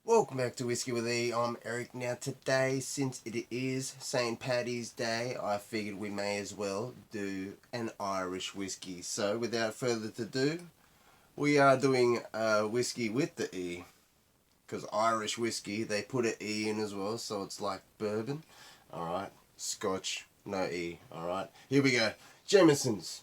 Welcome back to Whiskey with E. I'm Eric. Now today, since it is St. Paddy's Day, I figured we may as well do an Irish whiskey. So without further ado, we are doing whiskey with the E. Because Irish whiskey, they put an E in as well, so it's like bourbon. Alright, Scotch, no E. Alright, here we go. Jameson's.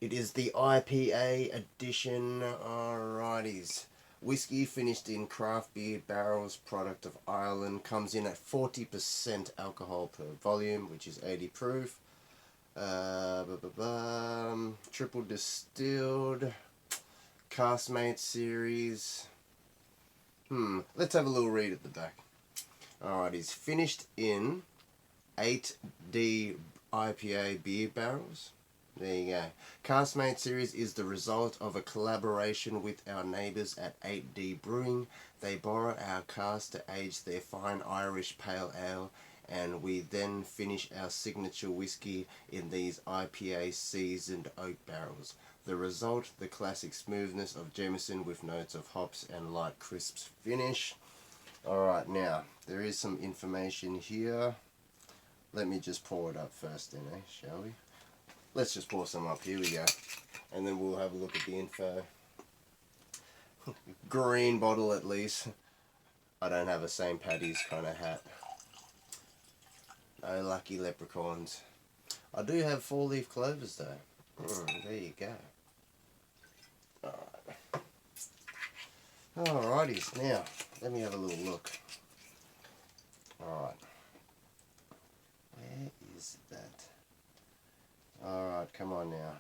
It is the IPA edition. Alrighties. Whiskey finished in craft beer barrels, product of Ireland, comes in at 40% alcohol per volume, which is 80 proof. Triple distilled, Caskmates series. Let's have a little read at the back. Alright, it's finished in 8D IPA beer barrels. There you go. Caskmates series is the result of a collaboration with our neighbours at 8D Brewing. They borrow our cask to age their fine Irish pale ale, and we then finish our signature whiskey in these IPA seasoned oak barrels. The result, the classic smoothness of Jameson with notes of hops and light crisp finish. Alright, now, there is some information here. Let me just pour it up first then, shall we? Let's just pour some up. Here we go. And then we'll have a look at the info. Green bottle at least. I don't have a St. Paddy's kind of hat. No lucky leprechauns. I do have 4-leaf clovers though. There you go. Alright. Alrighties, now let me have a little look. Alright. Where is that? Alright, come on now.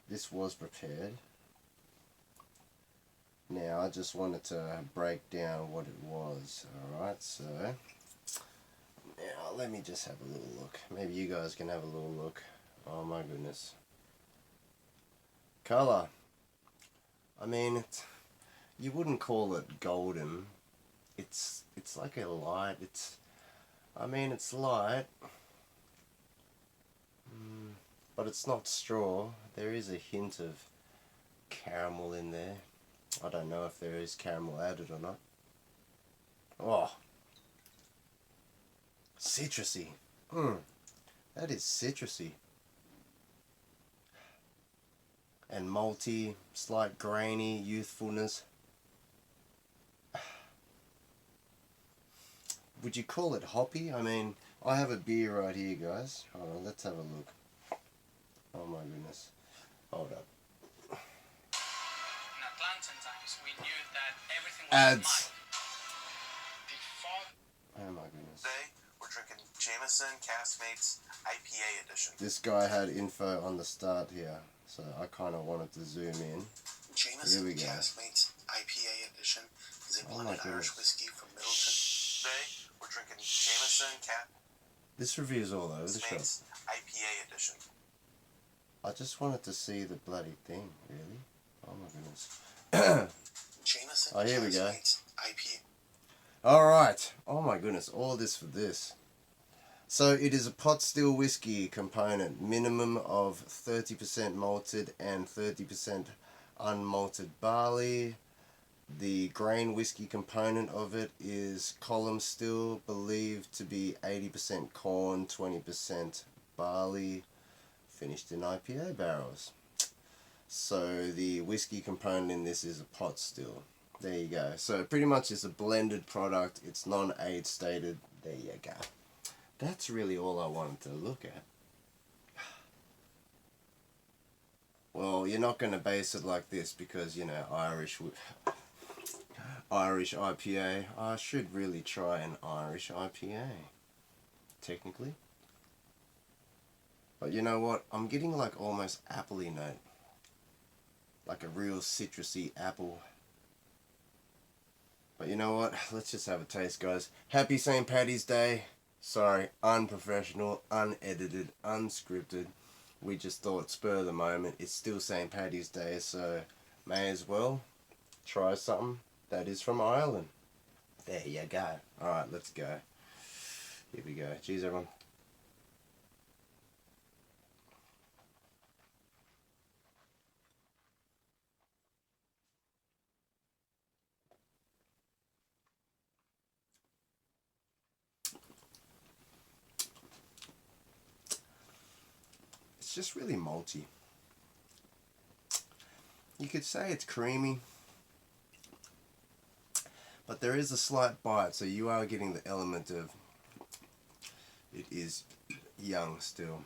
This was prepared. Now, I just wanted to break down what it was. Alright, so now let me just have a little look. Maybe you guys can have a little look. Oh my goodness. Colour. I mean, you wouldn't call it golden. It's like a light. It's light. But it's not straw. There is a hint of caramel in there. I don't know if there is caramel added or not. Oh, citrusy. That is citrusy. And malty, slight grainy, youthfulness. Would you call it hoppy? I mean, I have a beer right here, guys. Hold on, let's have a look. Oh my goodness. Hold up. In Atlantan times, we knew that everything was Ads. online. Oh my goodness. Today, we're drinking Jameson Caskmates IPA edition. This guy had info on the start here, so I kind of wanted to zoom in. Jameson Here we go. Caskmates IPA edition is a blended Irish whiskey from Middleton. Today, we're drinking Jameson This review's all over the shop. Caskmates IPA edition. I just wanted to see the bloody thing, really. Oh my goodness. Jameson Oh, here we go. Caskmates IPA. Alright. Oh my goodness, all this for this. So it is a pot still whiskey component, minimum of 30% malted and 30% unmalted barley. The grain whiskey component of it is column still, believed to be 80% corn, 20% barley, finished in IPA barrels. So the whiskey component in this is a pot still. There you go. So pretty much it's a blended product. It's non-age stated. There you go. That's really all I wanted to look at. Well, you're not going to base it like this because, you know, Irish IPA. I should really try an Irish IPA, technically. But you know what? I'm getting like almost apple-y note. Like a real citrusy apple. But you know what? Let's just have a taste, guys. Happy St. Paddy's Day. Sorry, unprofessional, unedited, unscripted. We just thought spur of the moment. It's still St. Paddy's Day, so may as well try something that is from Ireland. There you go. Alright, let's go. Here we go. Cheers, everyone. just really malty. You could say it's creamy, but there is a slight bite, so you are getting the element of it is young still.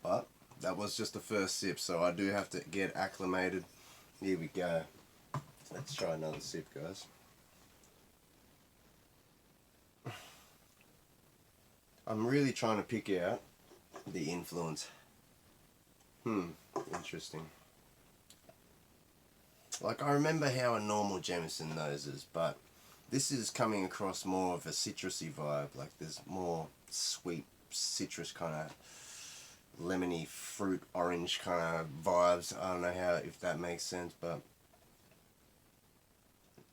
But that was just the first sip, so I do have to get acclimated. Here we go. Let's try another sip, guys. I'm really trying to pick out the influence. Interesting. Like, I remember how a normal Jameson noses, but this is coming across more of a citrusy vibe. Like, there's more sweet citrus kind of lemony fruit orange kind of vibes. I don't know if that makes sense, but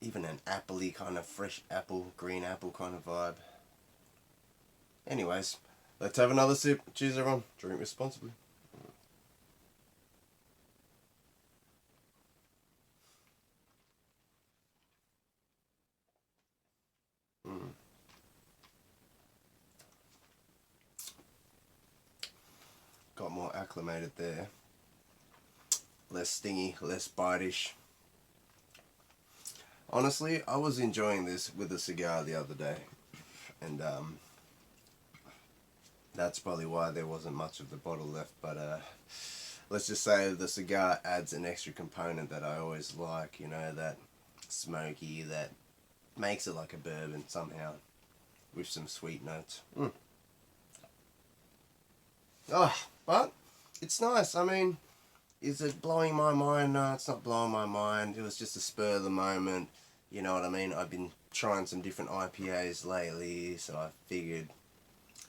even an appley kind of fresh apple, green apple kind of vibe. Anyways, let's have another sip. Cheers, everyone. Drink responsibly. Got more acclimated there. Less stingy, less bitish. Honestly, I was enjoying this with a cigar the other day, and that's probably why there wasn't much of the bottle left, but let's just say the cigar adds an extra component that I always like, you know, that smoky, that makes it like a bourbon somehow, with some sweet notes. But it's nice. I mean, is it blowing my mind? No, it's not blowing my mind. It was just a spur of the moment. You know what I mean? I've been trying some different IPAs lately, so I figured,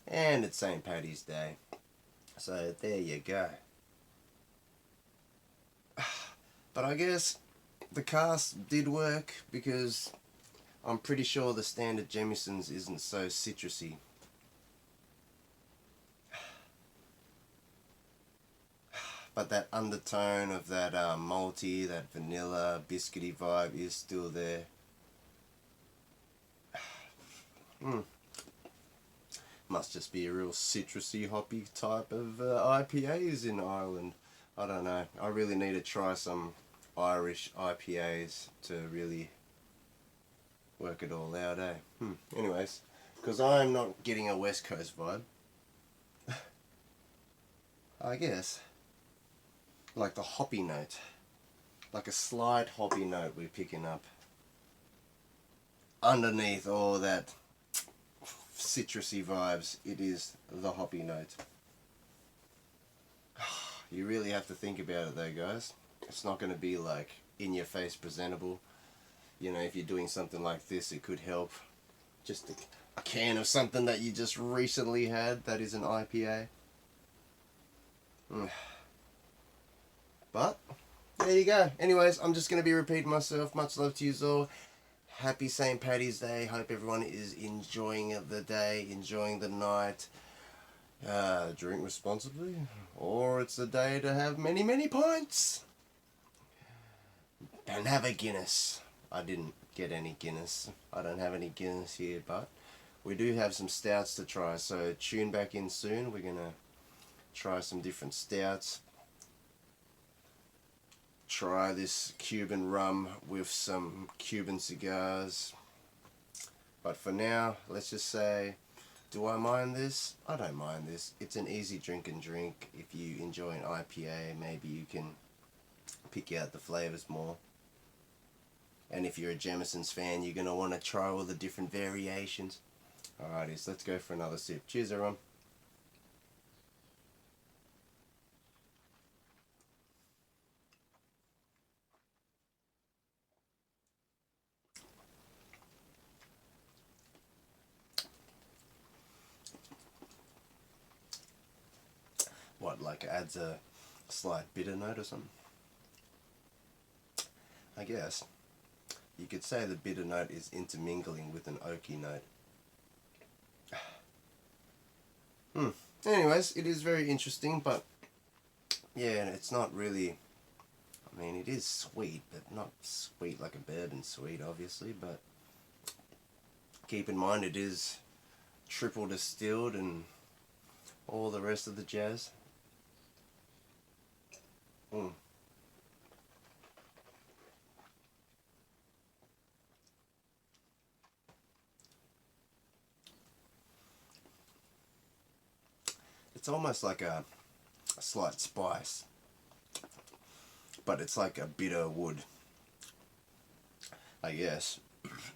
and it's St. Paddy's Day, so there you go. But I guess the cask did work, because I'm pretty sure the standard Jameson's isn't so citrusy. But that undertone of that malty, that vanilla, biscuity vibe is still there. Must just be a real citrusy, hoppy type of IPAs in Ireland. I don't know. I really need to try some Irish IPAs to really work it all out, eh? Anyways, because I'm not getting a West Coast vibe, I guess. Like the hoppy note. Like a slight hoppy note we're picking up. Underneath all that citrusy vibes, it is the hoppy note. You really have to think about it though, guys. It's not going to be like in your face presentable. You know, if you're doing something like this, it could help. Just a can of something that you just recently had that is an IPA. But there you go. Anyways, I'm just going to be repeating myself. Much love to you all. Happy St. Paddy's Day. Hope everyone is enjoying the day, enjoying the night. Drink responsibly, or it's a day to have many, many pints. And have a Guinness. I didn't get any Guinness. I don't have any Guinness here, but we do have some stouts to try. So tune back in soon. We're going to try some different stouts. Try this Cuban rum with some Cuban cigars. But for now, let's just say, do I mind this? I don't mind this. It's an easy drink and drink. If you enjoy an IPA, maybe you can pick out the flavors more. And if you're a Jameson's fan, you're going to want to try all the different variations. Alrighty, so let's go for another sip. Cheers, everyone. What, like adds a slight bitter note or something? I guess. You could say the bitter note is intermingling with an oaky note. Anyways, it is very interesting, but yeah, it's not really, I mean, it is sweet, but not sweet like a bourbon sweet, obviously, but keep in mind it is triple distilled and all the rest of the jazz. It's almost like a slight spice, but it's like a bitter wood. I guess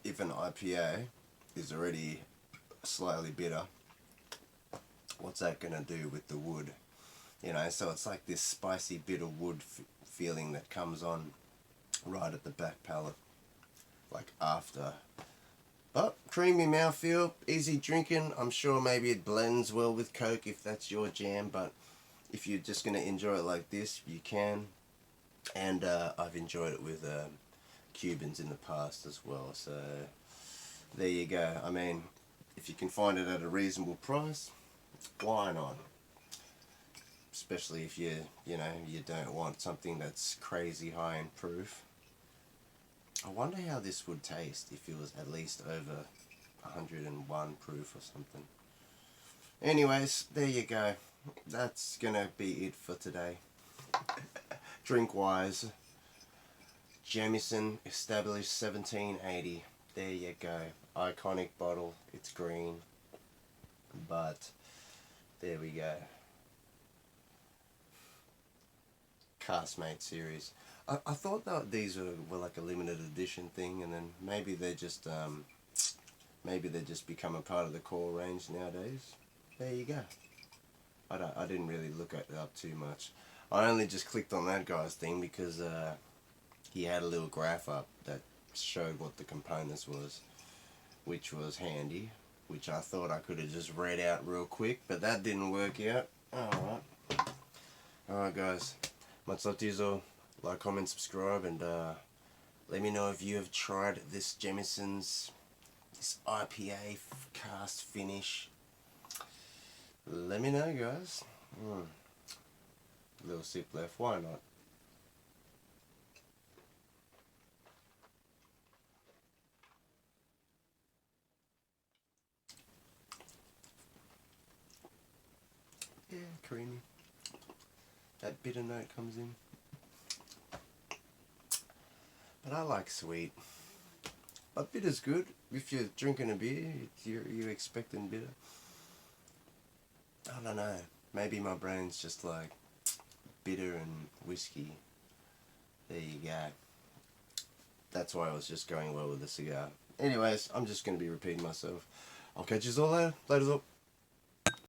if an IPA is already slightly bitter, what's that gonna do with the wood? You know, so it's like this spicy bitter wood feeling that comes on right at the back palate, like after. But creamy mouthfeel, easy drinking. I'm sure maybe it blends well with Coke if that's your jam, but if you're just gonna enjoy it like this, you can. And I've enjoyed it with Cubans in the past as well, so there you go. I mean, if you can find it at a reasonable price, why not? Especially if you don't want something that's crazy high in proof. I wonder how this would taste if it was at least over 101 proof or something. Anyways, there you go. That's gonna be it for today. Drink wise, Jameson, established 1780. There you go. Iconic bottle. It's green, but there we go. Caskmates series. I thought that these were like a limited edition thing, and then maybe they just become a part of the core range nowadays. There you go. I didn't really look it up too much. I only just clicked on that guy's thing because he had a little graph up that showed what the components was, which was handy, which I thought I could have just read out real quick, but that didn't work out. Alright guys, much love to you all. Like, comment, subscribe, and let me know if you have tried this Jameson's, this IPA cast finish. Let me know, guys. Little sip left, why not? Yeah, creamy. That bitter note comes in. But I like sweet. But bitter's good. If you're drinking a beer, you're expecting bitter. I don't know. Maybe my brain's just like bitter and whiskey. There you go. That's why I was just going well with the cigar. Anyways, I'm just going to be repeating myself. I'll catch you all later. Later's up.